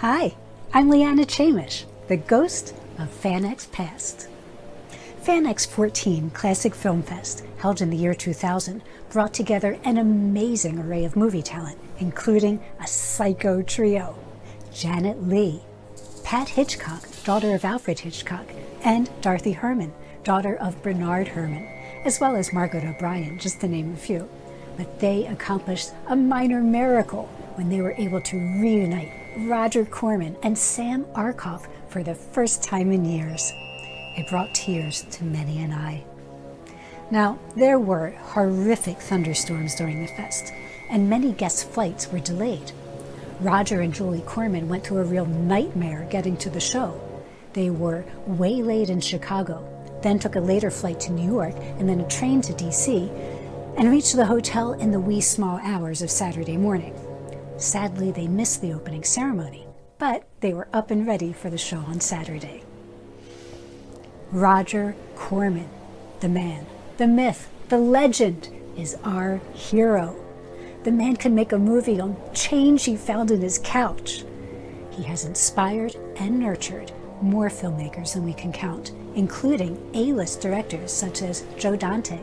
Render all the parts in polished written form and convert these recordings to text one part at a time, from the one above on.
Hi, I'm Leanna Chamish, the ghost of Fanex Past. Fanex 14 Classic Film Fest, held in the year 2000, brought together an amazing array of movie talent, including a psycho trio: Janet Leigh, Pat Hitchcock, daughter of Alfred Hitchcock, and Dorothy Herman, daughter of Bernard Herman, as well as Margaret O'Brien, just to name a few. But they accomplished a minor miracle when they were able to reunite Roger Corman and Sam Markov for the first time in years. It brought tears to many an eye. Now, there were horrific thunderstorms during the fest, and many guest flights were delayed. Roger and Julie Corman went through a real nightmare getting to the show. They were waylaid in Chicago, then took a later flight to New York, and then a train to D.C., and reached the hotel in the wee small hours of Saturday morning. Sadly, they missed the opening ceremony, but they were up and ready for the show on Saturday. Roger Corman, the man, the myth, the legend, is our hero. The man can make a movie on change he found in his couch. He has inspired and nurtured more filmmakers than we can count, including A-list directors such as Joe Dante,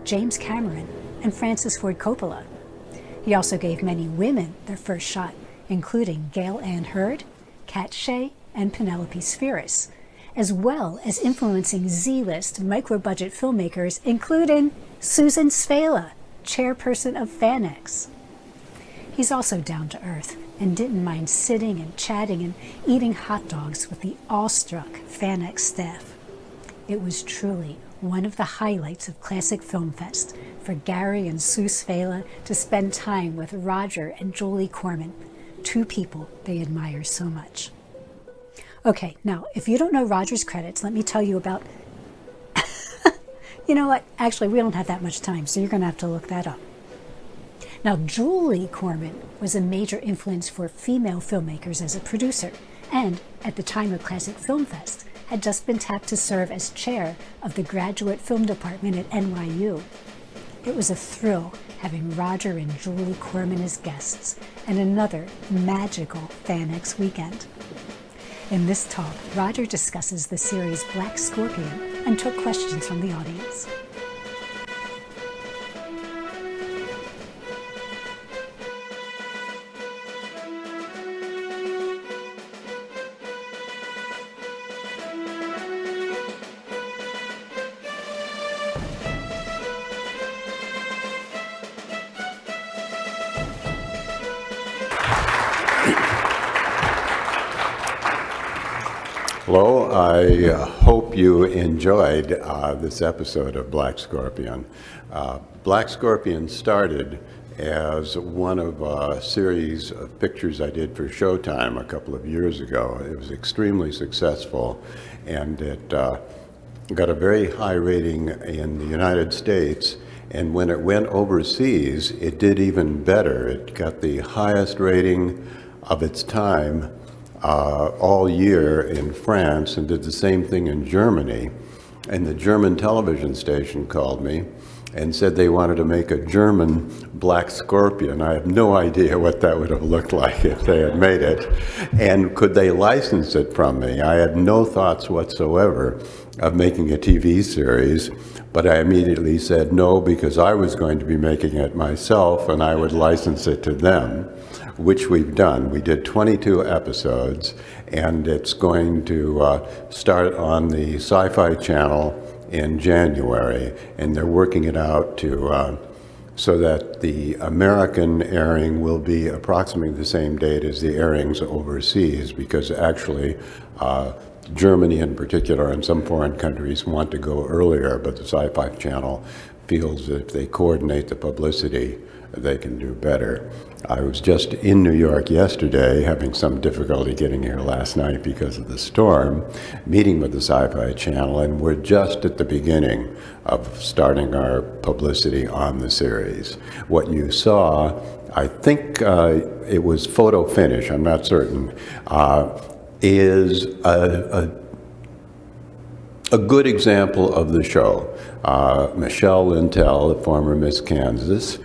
James Cameron, and Francis Ford Coppola. He also gave many women their first shot, including Gail Ann Hurd, Kat Shea, and Penelope Spheris, as well as influencing Z-list micro-budget filmmakers, including Sue Svehla, chairperson of Fanex. He's also down to earth and didn't mind sitting and chatting and eating hot dogs with the awestruck Fanex staff. It was truly one of the highlights of Classic Film Fest for Gary and Sue Svehla to spend time with Roger and Julie Corman, two people they admire so much. Okay, now, if you don't know Roger's credits, let me tell you about... You know what? Actually, we don't have that much time, so you're going to have to look that up. Now, Julie Corman was a major influence for female filmmakers as a producer, and at the time of Classic Film Fest, had just been tapped to serve as chair of the graduate film department at NYU. It was a thrill having Roger and Julie Corman as guests, and another magical Fanex weekend. In this talk, Roger discusses the series Black Scorpion and took questions from the audience. Hello, I hope you enjoyed this episode of Black Scorpion. Black Scorpion started as one of a series of pictures I did for Showtime a couple of years ago. It was extremely successful, and it got a very high rating in the United States, and when it went overseas, it did even better. It got the highest rating of its time all year in France, and did the same thing in Germany. And the German television station called me and said they wanted to make a German Black Scorpion. I have no idea what that would have looked like if they had made it. And could they license it from me? I had no thoughts whatsoever of making a TV series, but I immediately said no, because I was going to be making it myself and I would license it to them, which we've done. We did 22 episodes, and it's going to start on the Sci-Fi Channel in January, and they're working it out to so that the American airing will be approximately the same date as the airings overseas, because actually Germany in particular and some foreign countries want to go earlier, but the Sci-Fi Channel feels that if they coordinate the publicity, they can do better. I was just in New York yesterday, having some difficulty getting here last night because of the storm, meeting with the Sci-Fi Channel, and we're just at the beginning of starting our publicity on the series. What you saw, I think it was photo finish, I'm not certain, is a a good example of the show. Michelle Lintel, the former Miss Kansas,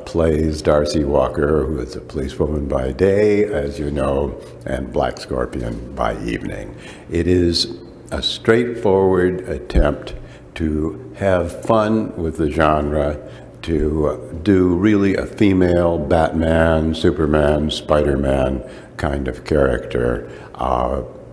plays Darcy Walker, who is a policewoman by day, as you know, and Black Scorpion by evening. It is a straightforward attempt to have fun with the genre, to do really a female Batman, Superman, Spider-Man kind of character,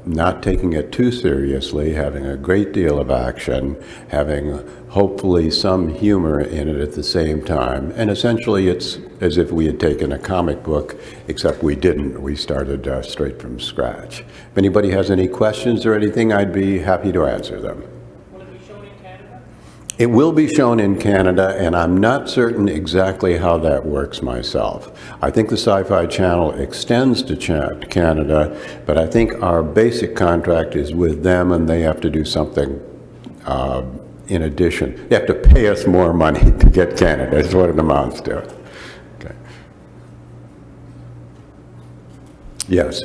not taking it too seriously, having a great deal of action, having hopefully some humor in it at the same time. And essentially it's as if we had taken a comic book, except we didn't. We started straight from scratch. If anybody has any questions or anything, I'd be happy to answer them. It will be shown in Canada, and I'm not certain exactly how that works myself. I think the Sci-Fi Channel extends to Canada, but I think our basic contract is with them, and they have to do something in addition. They have to pay us more money to get Canada, is what it amounts to. Okay. Yes?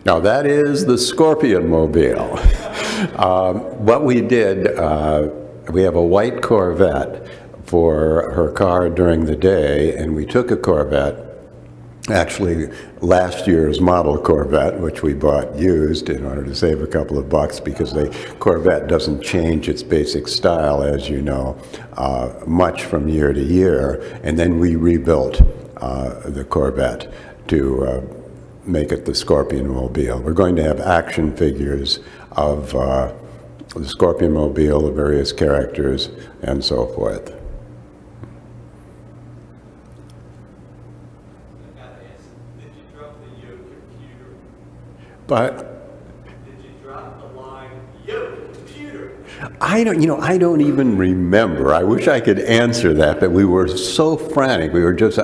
Now that is the Scorpion Mobile. What we did, we have a white Corvette for her car during the day, and we took a Corvette, actually last year's model Corvette, which we bought used in order to save a couple of bucks, because the Corvette doesn't change its basic style, as you know, much from year to year, and then we rebuilt the Corvette to make it the Scorpion Mobile. We're going to have action figures of the Scorpion Mobile, the various characters, and so forth. Did you drop the yo computer? But Did you drop the line, yo computer? I don't even remember. I wish I could answer that, but we were so frantic. We were just,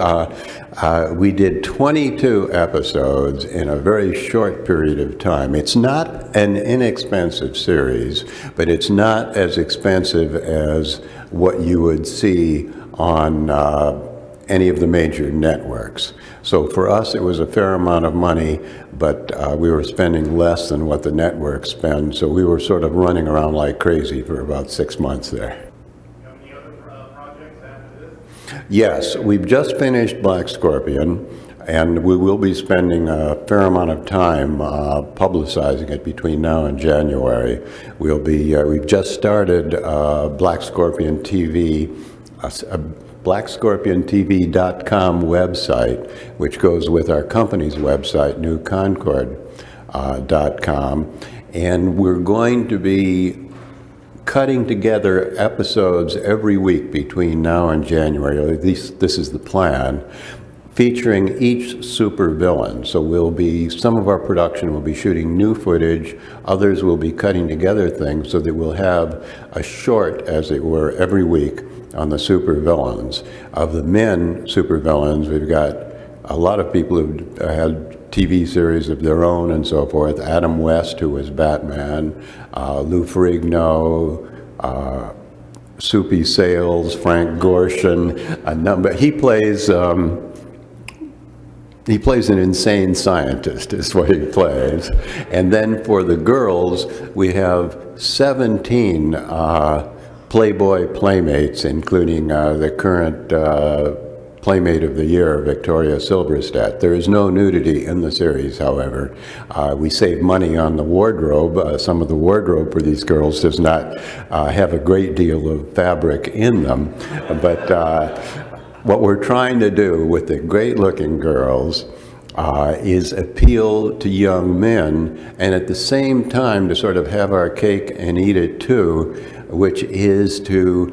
we did 22 episodes in a very short period of time. It's not an inexpensive series, but it's not as expensive as what you would see on any of the major networks. So for us, it was a fair amount of money, but we were spending less than what the networks spend, so we were sort of running around like crazy for about 6 months there. You have any other projects after this? Yes, we've just finished Black Scorpion, and we will be spending a fair amount of time publicizing it between now and January. We've just started Black Scorpion TV, BlackScorpionTV.com website, which goes with our company's website, NewConcord.com, and we're going to be cutting together episodes every week between now and January, or at least this is the plan, featuring each supervillain. So some of our production will be shooting new footage, others will be cutting together things so that we'll have a short, as it were, every week on the supervillains. Of the men supervillains, we've got a lot of people who've had TV series of their own and so forth. Adam West, who was Batman, Lou Ferrigno, Soupy Sales, Frank Gorshin, a number. He plays an insane scientist, is what he plays. And then for the girls, we have 17 Playboy Playmates, including the current Playmate of the Year, Victoria Silverstedt. There is no nudity in the series, however. We save money on the wardrobe. Some of the wardrobe for these girls does not have a great deal of fabric in them. But what we're trying to do with the great-looking girls is appeal to young men, and at the same time to sort of have our cake and eat it too, which is to,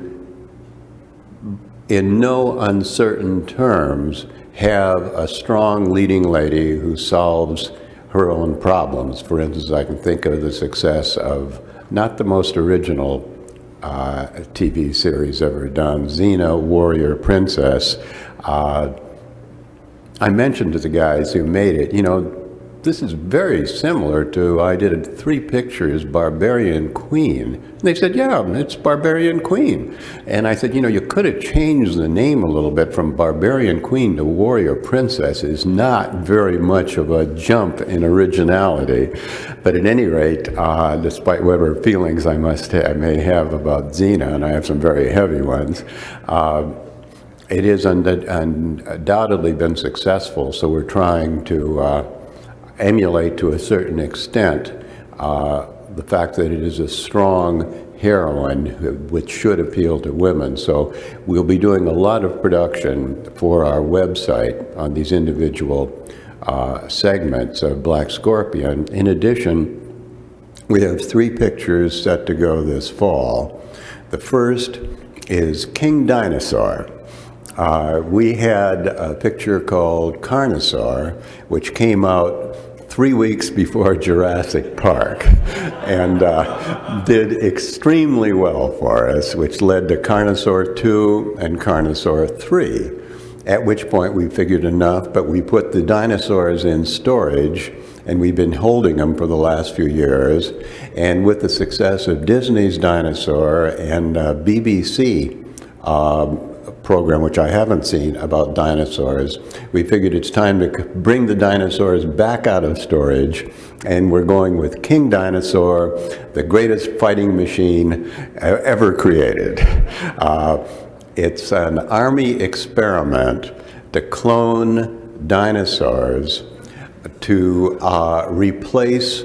in no uncertain terms, have a strong leading lady who solves her own problems. For instance, I can think of the success of not the most original TV series ever done, Xena, Warrior Princess. I mentioned to the guys who made it, this is very similar to, I did 3 pictures, Barbarian Queen. And they said, yeah, it's Barbarian Queen. And I said, you could have changed the name a little bit from Barbarian Queen to Warrior Princess. Is not very much of a jump in originality. But at any rate, despite whatever feelings I may have about Xena, and I have some very heavy ones, it has undoubtedly been successful. So we're trying to emulate to a certain extent the fact that it is a strong heroine which should appeal to women. So we'll be doing a lot of production for our website on these individual segments of Black Scorpion. In addition, we have 3 pictures set to go this fall. The first is King Dinosaur. We had a picture called Carnosaur, which came out 3 weeks before Jurassic Park and did extremely well for us, which led to Carnosaur 2 and Carnosaur 3, at which point we figured enough, but we put the dinosaurs in storage, and we've been holding them for the last few years. And with the success of Disney's Dinosaur and BBC program, which I haven't seen, about dinosaurs, we figured it's time to bring the dinosaurs back out of storage, and we're going with King Dinosaur, the greatest fighting machine ever created. It's an army experiment to clone dinosaurs to replace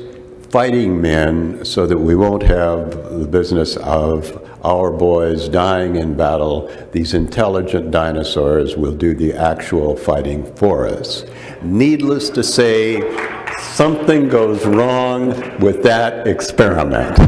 fighting men so that we won't have the business of our boys dying in battle. These intelligent dinosaurs will do the actual fighting for us. Needless to say, something goes wrong with that experiment.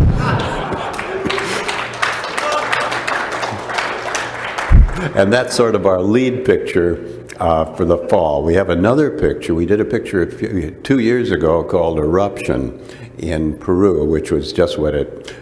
And that's sort of our lead picture for the fall. We have another picture. We did a picture 2 years ago called Eruption in Peru, which was just what it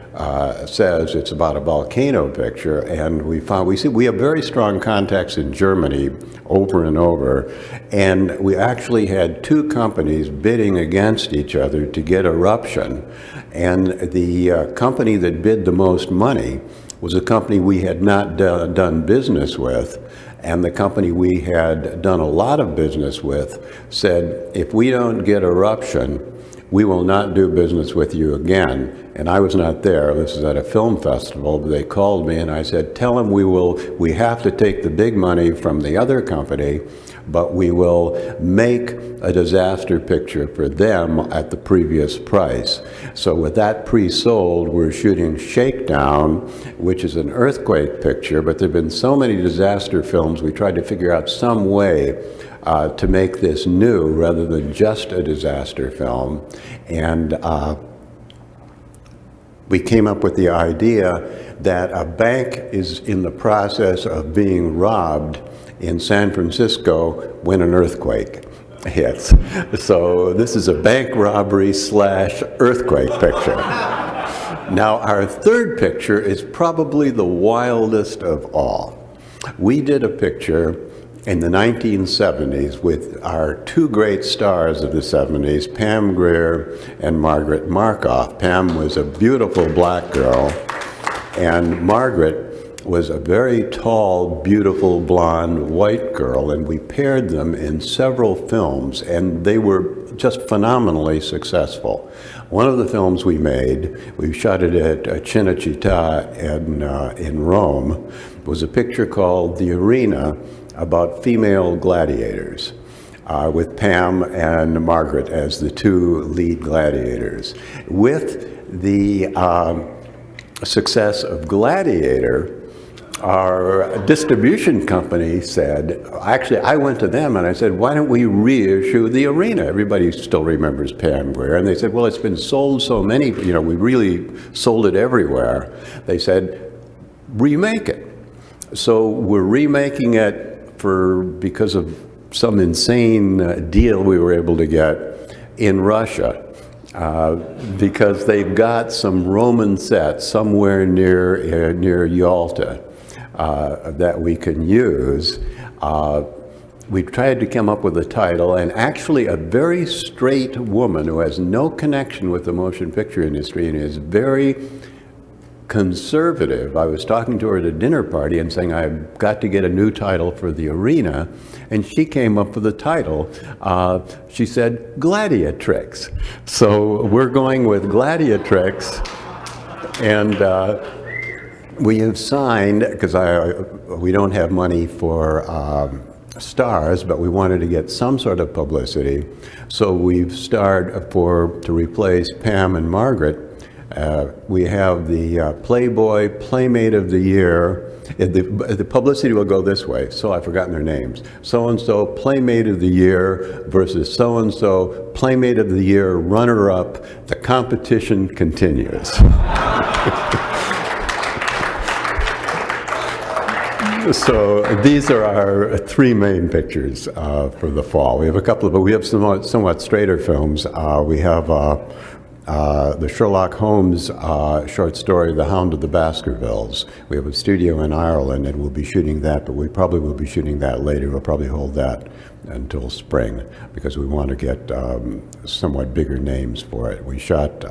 says. It's about a volcano picture, and we have very strong contacts in Germany over and over, and we actually had 2 companies bidding against each other to get Eruption, and the company that bid the most money was a company we had not done business with, and the company we had done a lot of business with said, if we don't get Eruption, we will not do business with you again. And I was not there. This is at a film festival. They called me and I said, tell them we have to take the big money from the other company, but we will make a disaster picture for them at the previous price. So with that pre-sold, we're shooting Shakedown, which is an earthquake picture, but there have been so many disaster films, we tried to figure out some way to make this new rather than just a disaster film. And we came up with the idea that a bank is in the process of being robbed in San Francisco when an earthquake hits. So this is a bank robbery / earthquake picture. Now our third picture is probably the wildest of all. We did a picture in the 1970s with our 2 great stars of the 70s, Pam Greer and Margaret Markov. Pam was a beautiful black girl, and Margaret was a very tall, beautiful, blonde, white girl, and we paired them in several films, and they were just phenomenally successful. One of the films we made, we shot it at Cinecittà in Rome, was a picture called The Arena, about female gladiators, with Pam and Margaret as the 2 lead gladiators. With the success of Gladiator, our distribution company said, actually I went to them and I said, why don't we reissue The Arena? Everybody still remembers Pam Greer. And they said, well, it's been sold so many, we really sold it everywhere. They said, remake it. So we're remaking it because of some insane deal we were able to get in Russia, because they've got some Roman sets somewhere near Yalta that we can use. we tried to come up with a title, and actually a very straight woman who has no connection with the motion picture industry and is very conservative. I was talking to her at a dinner party and saying, I've got to get a new title for the arena, and she came up with a title. She said, Gladiatrix. So we're going with Gladiatrix, and we have signed, because we don't have money for stars, but we wanted to get some sort of publicity. So we've starred to replace Pam and Margaret. We have the Playboy Playmate of the Year. The publicity will go this way, so I've forgotten their names. So-and-so Playmate of the Year versus so-and-so Playmate of the Year runner-up. The competition continues. So these are our three main pictures for the fall. We have a couple, but we have somewhat straighter films. We have the Sherlock Holmes short story, The Hound of the Baskervilles. We have a studio in Ireland, and we'll be shooting that, but we probably will be shooting that later. We'll probably hold that until spring, because we want to get somewhat bigger names for it. We shot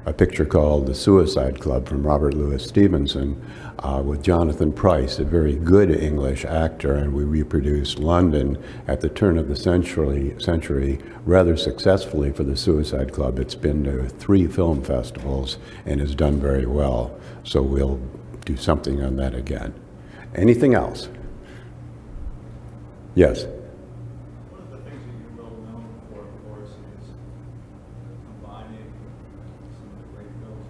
a picture called The Suicide Club from Robert Louis Stevenson with Jonathan Pryce, a very good English actor, and we reproduced London at the turn of the century rather successfully for The Suicide Club. It's been to 3 film festivals and has done very well, so we'll do something on that again. Anything else? Yes? One of the things that you're well known for, of course, is combining some of the great films,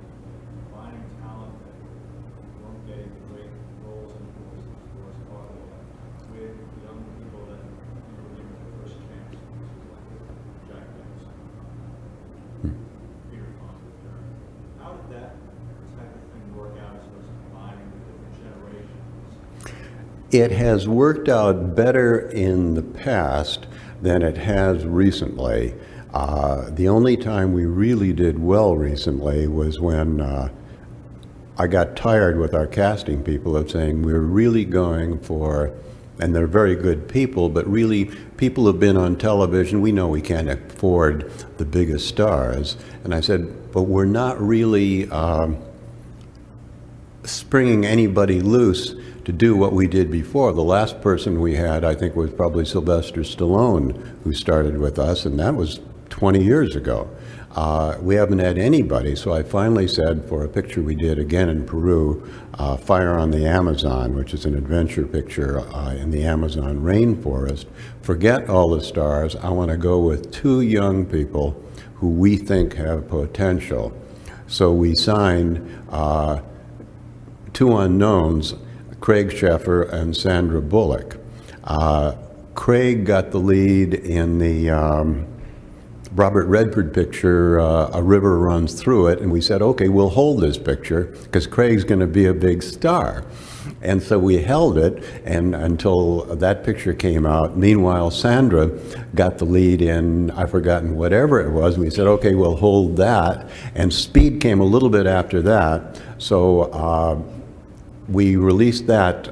combining talent that weren't getting the great roles and was part of that, with young people that you were given the first chance, like Jack Nicholson, Peter Fonda. How did that type of thing work out as far as combining the different generations? It has worked out better in the past than it has recently. The only time we really did well recently was when I got tired with our casting people of saying we're really going for, and they're very good people, but really people who've been on television. We know we can't afford the biggest stars. And I said, but we're not really springing anybody loose to do what we did before. The last person we had, I think, was probably Sylvester Stallone, who started with us, and that was 20 years ago. We haven't had anybody, so I finally said, for a picture we did again in Peru, Fire on the Amazon, which is an adventure picture in the Amazon rainforest, forget all the stars. I want to go with 2 young people who we think have potential. So we signed 2 unknowns, Craig Shaffer and Sandra Bullock. Craig got the lead in the Robert Redford picture, A River Runs Through It, and we said, okay, we'll hold this picture because Craig's going to be a big star. And so we held it and until that picture came out. Meanwhile, Sandra got the lead in, I've forgotten whatever it was, and we said, okay, we'll hold that. And Speed came a little bit after that. So we released that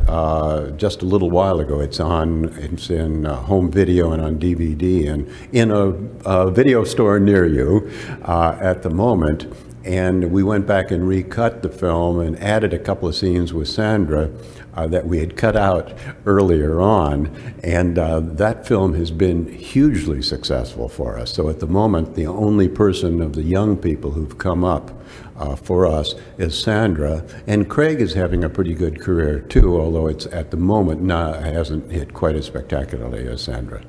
just a little while ago. It's in home video and on DVD and in a video store near you at the moment. And we went back and recut the film and added a couple of scenes with Sandra that we had cut out earlier on. And that film has been hugely successful for us. So at the moment, the only person of the young people who've come up for us is Sandra. And Craig is having a pretty good career too, although it's at the moment hasn't hit quite as spectacularly as Sandra.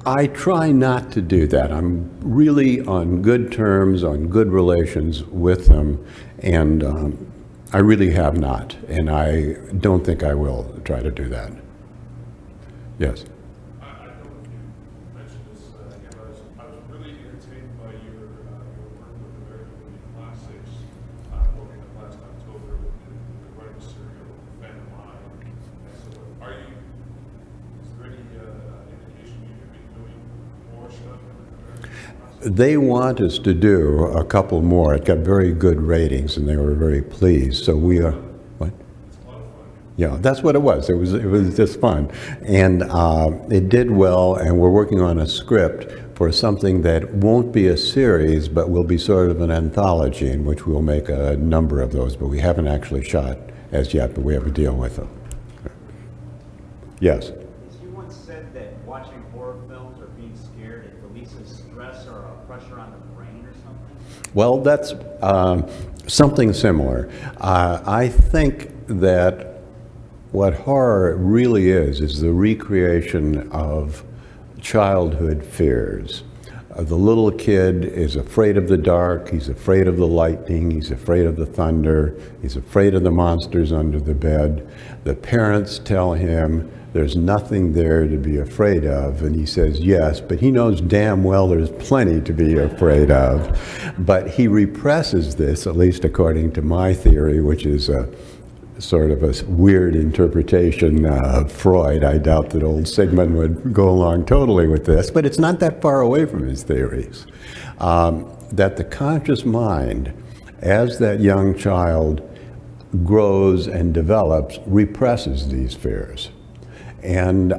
I try not to do that. I'm really on good terms, on good relations with them, and I really have not, and I don't think I will try to do that. Yes? I don't know if you mentioned this, I was really entertained by your work with American Movie Classics, opening up last October with the writing serial, Fanex. So is there any indication you could be doing more stuff with American Movie Classics? They want us to do a couple more. It got very good ratings, and they were very pleased. So we are, what? Yeah, that's what it was. It was just fun, and it did well. And we're working on a script for something that won't be a series, but will be sort of an anthology, in which we'll make a number of those. But we haven't actually shot as yet, but we have a deal with them. Yes. You once said that watching horror films or being scared, it releases stress or a pressure on the brain or something? Well, that's something similar. I think that what horror really is the recreation of childhood fears. The little kid is afraid of the dark, he's afraid of the lightning, he's afraid of the thunder, he's afraid of the monsters under the bed. The parents tell him there's nothing there to be afraid of, and he says yes, but he knows damn well there's plenty to be afraid of. But he represses this, at least according to my theory, which is a sort of a weird interpretation of Freud. I doubt that old Sigmund would go along totally with this, but it's not that far away from his theories. That the conscious mind, as that young child grows and develops, represses these fears. And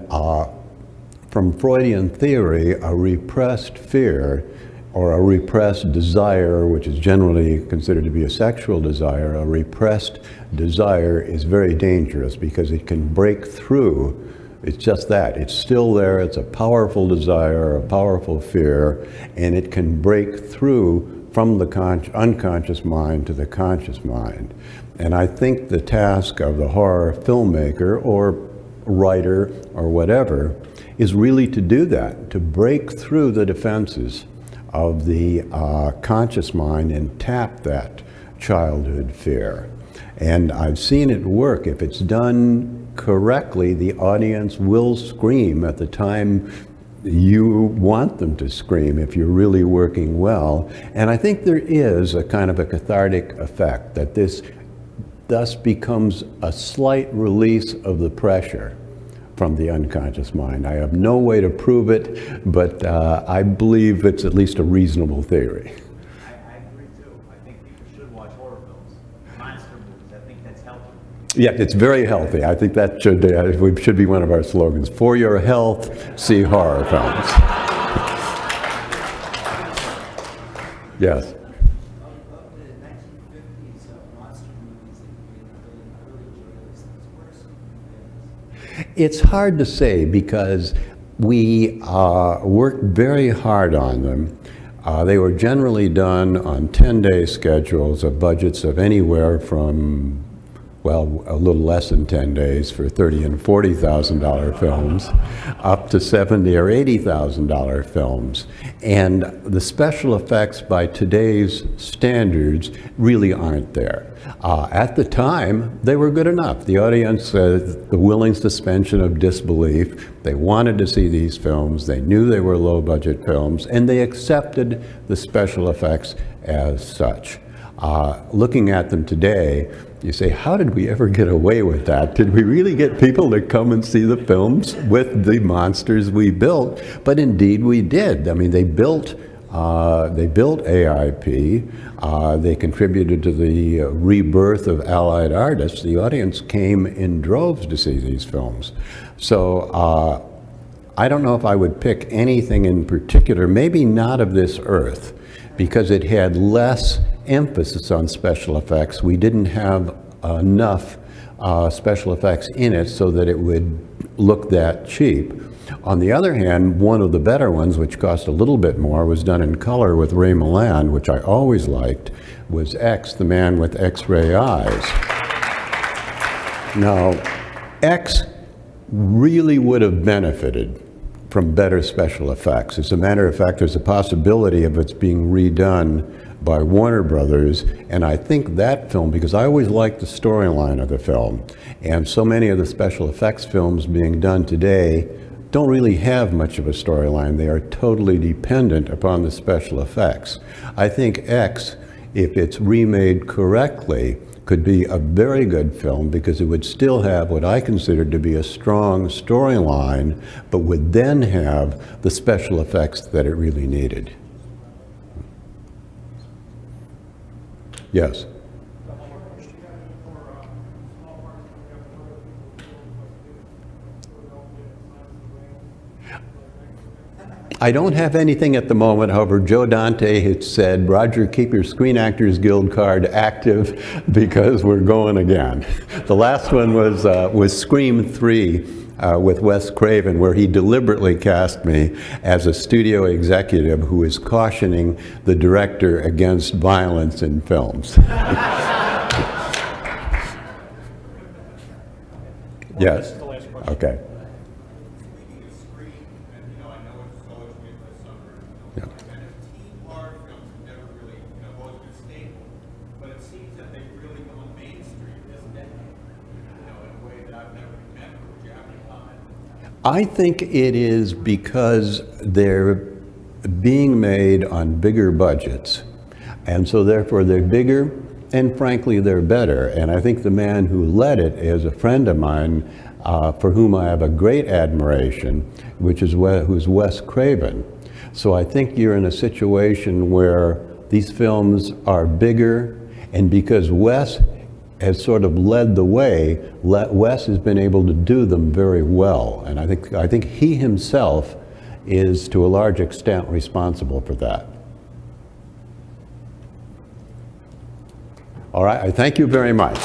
from Freudian theory, a repressed fear or a repressed desire, which is generally considered to be a sexual desire, a repressed desire is very dangerous because it can break through. It's just that. It's still there. It's a powerful desire, a powerful fear, and it can break through from the unconscious mind to the conscious mind. And I think the task of the horror filmmaker or writer or whatever is really to do that, to break through the defenses of the conscious mind and tap that childhood fear. And I've seen it work. If it's done correctly, the audience will scream at the time you want them to scream if you're really working well. And I think there is a kind of a cathartic effect, that this thus becomes a slight release of the pressure from the unconscious mind. I have no way to prove it, but I believe it's at least a reasonable theory. I agree too. I think people should watch horror films, monster movies. I think that's healthy. Yeah, it's very healthy. I think that should be one of our slogans. For your health, see horror films. Yes. It's hard to say because we worked very hard on them. They were generally done on 10-day schedules of budgets of anywhere from, well, a little less than 10 days for $30,000 and $40,000 films, up to $70,000 or $80,000 films. And the special effects by today's standards really aren't there. At the time, they were good enough. The audience, the willing suspension of disbelief, they wanted to see these films, they knew they were low-budget films, and they accepted the special effects as such. Looking at them today, you say, how did we ever get away with that? Did we really get people to come and see the films with the monsters we built? But indeed we did. I mean, they built AIP, they contributed to the rebirth of Allied artists. The audience came in droves to see these films. So I don't know if I would pick anything in particular, maybe not of this earth, because it had less emphasis on special effects. We didn't have enough special effects in it so that it would look that cheap. On the other hand, one of the better ones, which cost a little bit more, was done in color with Ray Milland, which I always liked, was X, the Man with X-Ray Eyes. Now, X really would have benefited from better special effects. As a matter of fact, there's a possibility of it's being redone by Warner Brothers, and I think that film, because I always liked the storyline of the film, and so many of the special effects films being done today don't really have much of a storyline. They are totally dependent upon the special effects. I think X, if it's remade correctly, could be a very good film because it would still have what I consider to be a strong storyline, but would then have the special effects that it really needed. Yes. I don't have anything at the moment. However, Joe Dante had said, Roger, keep your Screen Actors Guild card active because we're going again. The last one was Scream 3 with Wes Craven, where he deliberately cast me as a studio executive who is cautioning the director against violence in films. Yes. Okay. I think it is because they're being made on bigger budgets, and so therefore they're bigger, and frankly they're better. And I think the man who led it is a friend of mine for whom I have a great admiration, who's Wes Craven. So I think you're in a situation where these films are bigger, and because Wes has sort of led the way, Wes has been able to do them very well. And I think he himself is to a large extent responsible for that. All right, I thank you very much.